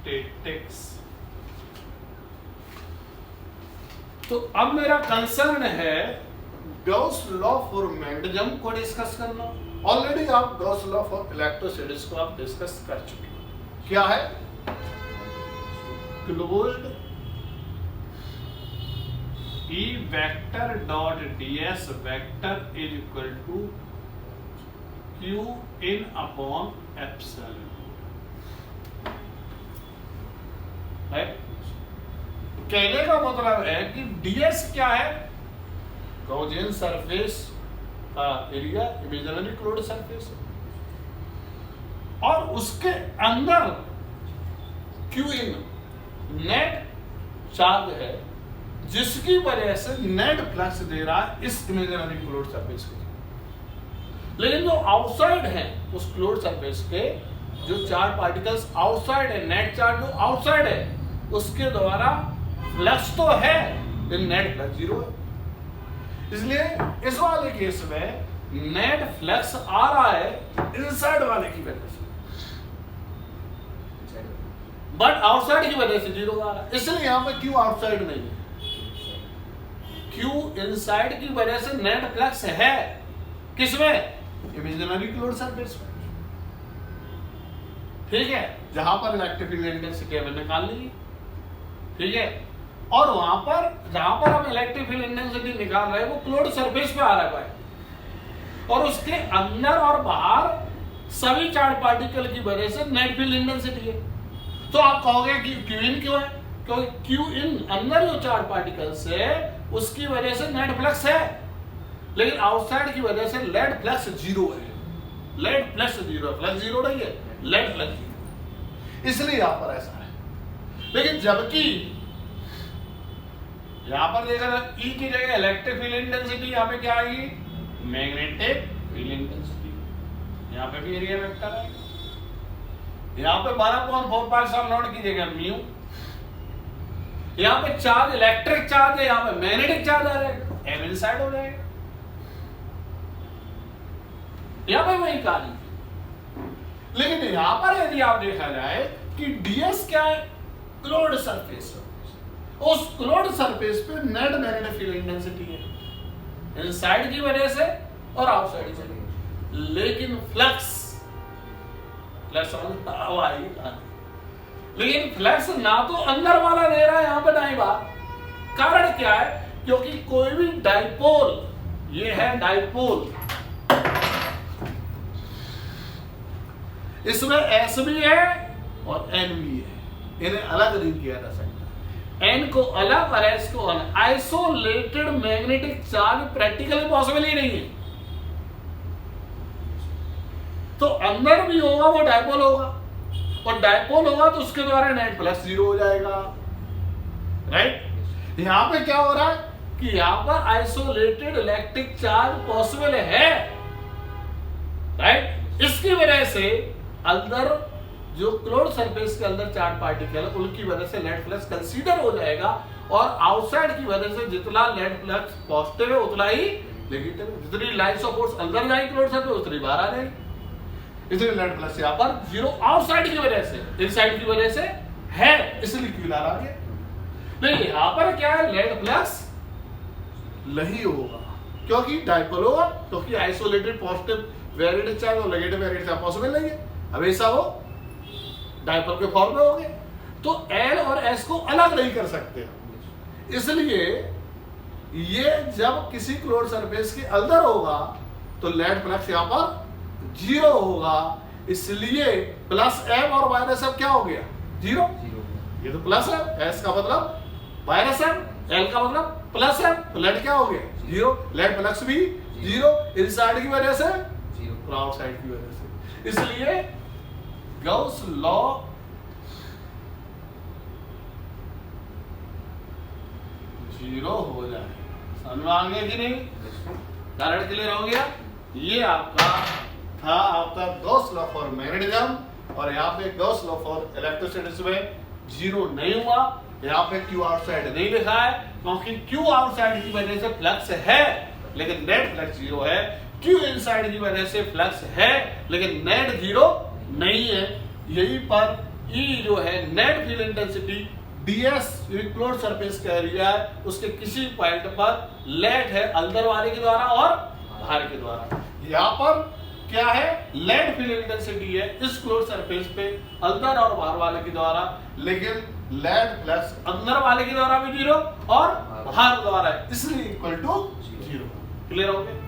Statics. तो अब मेरा कंसर्न है गॉस लॉ फॉर मैग्नेटिज्म को डिस्कस करना। ऑलरेडी आप गॉस लॉ फॉर इलेक्ट्रोस्टैटिक्स को आप डिस्कस कर चुके हैं। क्या है? Closed E vector dot ds vector is equal to q in upon epsilon है। कहने का मतलब है कि ds क्या है? गॉसियन सरफेस का एरिया, इमेजिनरी क्लोज्ड सरफेस, और उसके अंदर q in नेट चार्ज है, जिसकी वजह से नेट फ्लक्स दे रहा है इस इमेजिनरी क्लोज्ड सरफेस को। लेकिन जो आउटसाइड है उस क्लोज्ड सरफेस के, जो चार पार्टिकल्स आउटसाइड है, नेट चार्ज जो आउटसाइड है, उसके द्वारा फ्लक्स तो है लेकिन नेट फ्लक्स जीरो है। इसलिए इस वाले केस में नेट फ्लक्स आ रहा है इनसाइड वाले की वजह से, बट आउटसाइड की वजह से जीरो आ रहा है। इसलिए यहां पे क्यू आउटसाइड नहीं है, क्यू इनसाइड की वजह से नेट फ्लक्स है। किसमें? इमेजिनरी क्लोज्ड सरफेस में। ठीक है, जहां पर इलेक्ट्रिक फील्ड इंटेंसिटी हमें निकाल ली। ठीक है, और वहां पर जहां पर हम इलेक्ट्रिक फील्ड इंटेंसिटी निकाल रहे हैं वो क्लोज्ड सरफेस पे आ रहा है, और उसके अंदर और बाहर सभी चार पार्टिकल की वजह से नेट फील्ड इंटेंसिटी है। तो आप कहोगे कि क्यू इन क्यों है? क्योंकि क्यू इन अंदर जो चार पार्टिकल्स है उसकी वजह से नेट फ्लक्स है, लेकिन आउटसाइड की वजह से नेट फ्लक्स जीरो है। Net flux zero, flux zero नहीं है, नेट फ्लक्स जीरो। इसलिए यहां पर ऐसा है। लेकिन जबकि यहां पर देखा ई की जगह इलेक्ट्रिक फील्ड इंटेंसिटी, यहां पे क्या आएगी? Magnetic field intensity. यहां पे भी एरिया वेक्टर आएगा। यहां पे 12.4 की जगह म्यू। यहां पे चार्ज इलेक्ट्रिक चार्ज है, यहां पे मैग्नेटिक चार्ज आ जाएगा, एम इनसाइड हो जाएगा। यहां पे वही कहानी। लेकिन यहां पर यदि आप देखा जाए कि डीएस क्या है? Closed surface. उस क्लोज्ड सरफेस पे नेट मैग्नेटिक फील्ड इंटेंसिटी है, इनसाइड की वजह से और आउटसाइड की वजह से। लेकिन फ्लक्स लेकिन फ्लक्स ना तो अंदर वाला दे रहा है यहां पे, ना ही बाहर। कारण क्या है? क्योंकि कोई भी डाइपोल, ये है डाइपोल, इसमें एस भी है और एन भी है, इन्हें अलग नहीं किया जा सकता। एन को अलग और एस को अलग। Isolated magnetic charge practically possible ही नहीं है। तो अंदर भी होगा वो डाइपोल होगा, और डाइपोल होगा तो उसके द्वारा नेट फ्लक्स जीरो हो जाएगा। राइट? यहां पे क्या हो रहा है कि यहां पर आइसोलेटेड इलेक्ट्रिक चार्ज पॉसिबल है। राइट? इसकी वजह से अंदर जो क्लोज्ड सरफेस के अंदर चार पार्टिकल, उनकी वजह से नेट फ्लक्स कंसीडर हो जाएगा, और आउटसाइड की वजह से जितना नेट फ्लक्स पॉजिटिव है उतना ही नेगेटिव है। जितनी लाइन्स ऑफ फोर्स अंदर जाएगी क्लोज्ड सरफेस उतनी बाहर आ जाएगी। इसलिए नेट फ्लक्स यहां पर जीरो आउटसाइड की वजह से, इनसाइड की वजह से है, इसलिए क्यू आ गया। नहीं, यहां पर क्या है? नेट फ्लक्स नहीं होगा क्योंकि डाइपोल होगा, क्योंकि आइसोलेटेड पॉजिटिव वैलेंस चार्ज और नेगेटिव वैलेंस चार्ज पॉसिबल नहीं है। हमेशा वो डाइपोल के फॉर्म में होंगे, तो एल और एस को अलग नहीं कर सकते। इसलिए ये जब किसी क्लोज्ड सरफेस के अंदर होगा तो नेट फ्लक्स यहां पर जीरो होगा। इसलिए प्लस एम और माइनस एम क्या हो गया? जीरो। ये तो प्लस है, एस का मतलब माइनस एम, एल का मतलब प्लस एम, तो नेट क्या हो गया? जीरो। नेट फ्लक्स भी जीरो, इनसाइड की वजह से जीरो, आउटसाइड की वजह से। इसलिए गॉस लॉ जीरो हो जाए। समझ में आ गया कि नहीं? कारण क्लियर हो गया? ये आपका था आपका गॉस लॉ फॉर मैग्नेटिज्म, और यहाँ पे गॉस लॉ फॉर इलेक्ट्रोस्टैटिक्स में जीरो नहीं हुआ। यहाँ पे क्यू आउटसाइड नहीं लिखा है क्योंकि क्यू आउटसाइड की वजह से फ्लक्स है लेकिन नेट फ्लक्स जीरो है। क्यू इनसाइड की वजह से फ्लक्स है लेकिन नेट जीरो नहीं है। यही पर ई जो है net field intensity ds close surface का एरिया है, उसके किसी पॉइंट पर लेट है अंदर वाले के द्वारा और बाहर के द्वारा। यहाँ पर क्या है, लेट फील्ड इंटेंसिटी है इस क्लोज सरफेस पे अंदर और बाहर वाले के द्वारा, लेकिन लेट फ्लक्स अंदर वाले के द्वारा भी 0 और बाहर द्वारा है, इसलिए इक्वल टू 0। क्लियर हो गया?